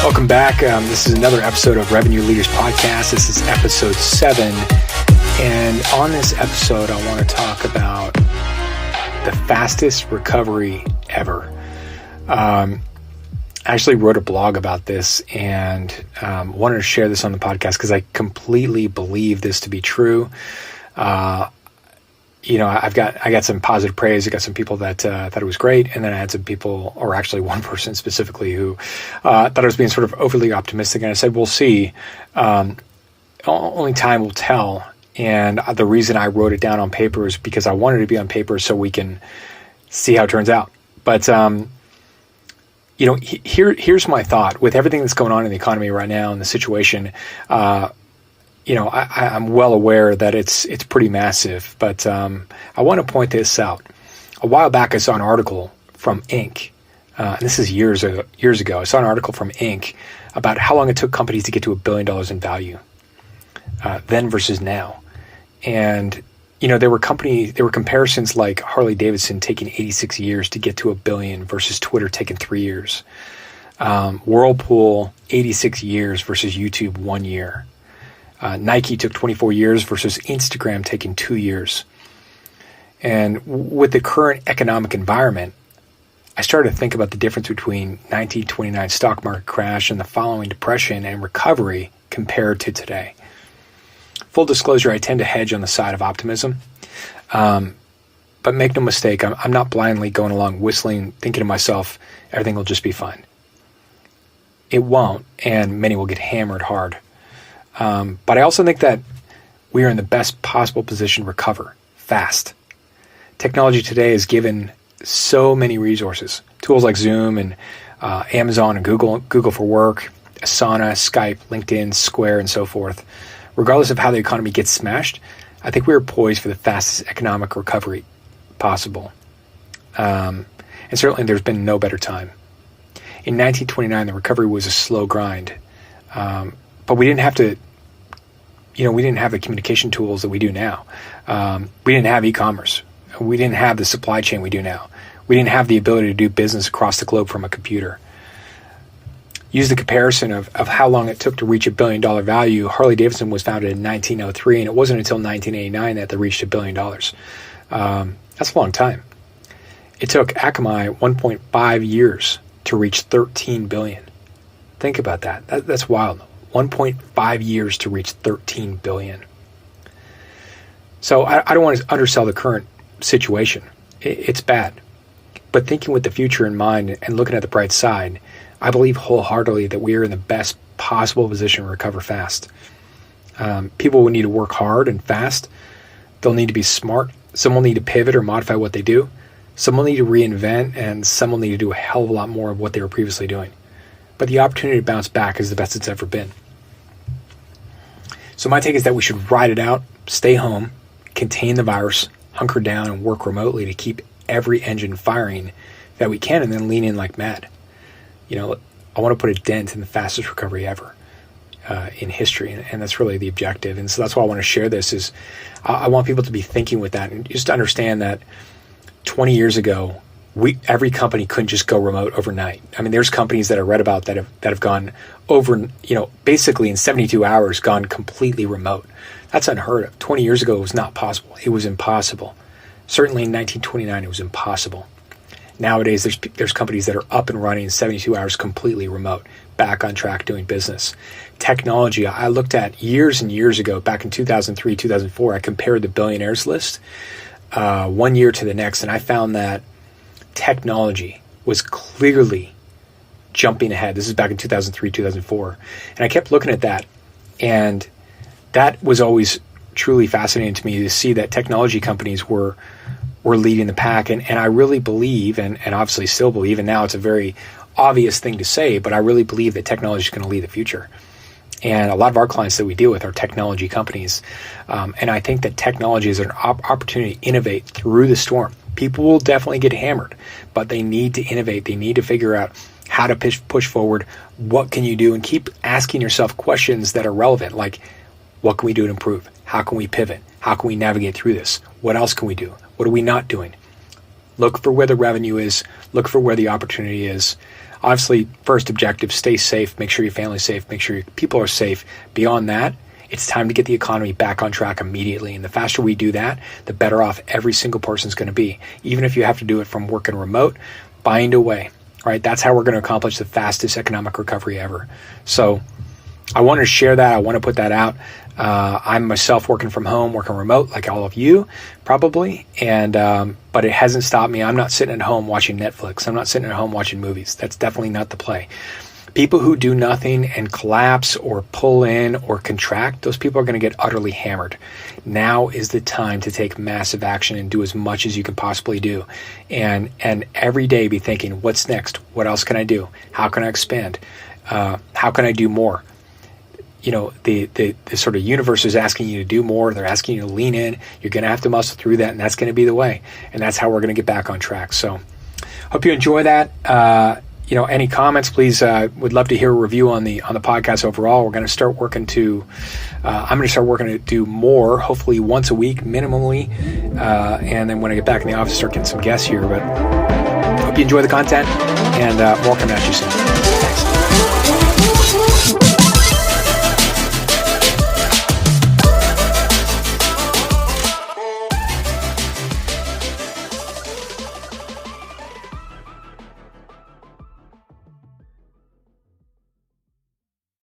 Welcome back. This is another episode of Revenue Leaders Podcast. This is episode 7. And on this episode, I want to talk about the fastest recovery ever. I actually wrote a blog about this and wanted to share this on the podcast because I completely believe this to be true. I got some positive praise. I got some people that thought it was great, and then I had some people, or actually one person specifically, who thought I was being sort of overly optimistic. And I said, "We'll see. Only time will tell." And the reason I wrote it down on paper is because I wanted it to be on paper so we can see how it turns out. But here's my thought with everything that's going on in the economy right now and the situation. I'm well aware that it's pretty massive, but I want to point this out. A while back, I saw an article from Inc. And this is years ago. I saw an article from Inc. about how long it took companies to get to $1 billion in value, then versus now. And there were comparisons like Harley Davidson taking 86 years to get to $1 billion versus Twitter taking 3 years. Whirlpool 86 years versus YouTube 1 year. Nike took 24 years versus Instagram taking 2 years. And with the current economic environment, I started to think about the difference between 1929 stock market crash and the following depression and recovery compared to today. Full disclosure, I tend to hedge on the side of optimism. But make no mistake, I'm not blindly going along whistling, thinking to myself, everything will just be fine. It won't, and many will get hammered hard. But I also think that we are in the best possible position to recover fast. Technology today has given so many resources, tools like Zoom and Amazon and Google for Work, Asana, Skype, LinkedIn, Square, and so forth. Regardless of how the economy gets smashed, I think we are poised for the fastest economic recovery possible. And certainly there's been no better time. In 1929, the recovery was a slow grind. But we didn't have to, we didn't have the communication tools that we do now. We didn't have e-commerce. We didn't have the supply chain we do now. We didn't have the ability to do business across the globe from a computer. Use the comparison of how long it took to reach $1 billion value. Harley Davidson was founded in 1903, and it wasn't until 1989 that they reached $1 billion. That's a long time. It took Akamai 1.5 years to reach 13 billion. Think about that. That's wild. 1.5 years to reach 13 billion. So I don't want to undersell the current situation. It's bad. But thinking with the future in mind and looking at the bright side, I believe wholeheartedly that we are in the best possible position to recover fast. People will need to work hard and fast. They'll need to be smart. Some will need to pivot or modify what they do. Some will need to reinvent, and some will need to do a hell of a lot more of what they were previously doing. But the opportunity to bounce back is the best it's ever been. So my take is that we should ride it out, stay home, contain the virus, hunker down, and work remotely to keep every engine firing that we can, and then lean in like mad. I want to put a dent in the fastest recovery ever in history, and that's really the objective. And so that's why I want to share this is I want people to be thinking with that and just to understand that 20 years ago, every company couldn't just go remote overnight. I mean, there's companies that I read about that have gone over, basically in 72 hours, gone completely remote. That's unheard of. 20 years ago, it was not possible. It was impossible. Certainly in 1929, it was impossible. Nowadays, there's companies that are up and running in 72 hours completely remote, back on track doing business. Technology, I looked at years and years ago, back in 2003, 2004, I compared the billionaires list 1 year to the next, and I found that technology was clearly jumping ahead. This is back in 2003, 2004. And I kept looking at that. And that was always truly fascinating to me to see that technology companies were leading the pack. And I really believe, and obviously still believe, and now it's a very obvious thing to say, but I really believe that technology is going to lead the future. And a lot of our clients that we deal with are technology companies. And I think that technology is an opportunity to innovate through the storm. People will definitely get hammered, but they need to innovate. They need to figure out how to push forward. What can you do? And keep asking yourself questions that are relevant, like what can we do to improve? How can we pivot? How can we navigate through this? What else can we do? What are we not doing? Look for where the revenue is. Look for where the opportunity is. obviously, first objective, stay safe, make sure your family's safe, make sure your people are safe. Beyond that, it's time to get the economy back on track immediately. And the faster we do that, the better off every single person's going to be. Even if you have to do it from working remote, find a way, right? That's how we're going to accomplish the fastest economic recovery ever. So I wanted to share that. I want to put that out. I'm myself working from home, working remote, like all of you probably. And but it hasn't stopped me. I'm not sitting at home watching Netflix. I'm not sitting at home watching movies. That's definitely not the play. People who do nothing and collapse or pull in or contract, those people are going to get utterly hammered. Now is the time to take massive action and do as much as you can possibly do. And every day be thinking, what's next? What else can I do? How can I expand? How can I do more? You know, the sort of universe is asking you to do more. They're asking you to lean in. You're going to have to muscle through that, and that's going to be the way. And that's how we're going to get back on track. So hope you enjoy that. You know, any comments, please, would love to hear a review on the podcast overall. We're going to start working to, I'm going to start working to do more, hopefully once a week, minimally. And then when I get back in the office, start getting some guests here. But hope you enjoy the content, and more coming at you soon.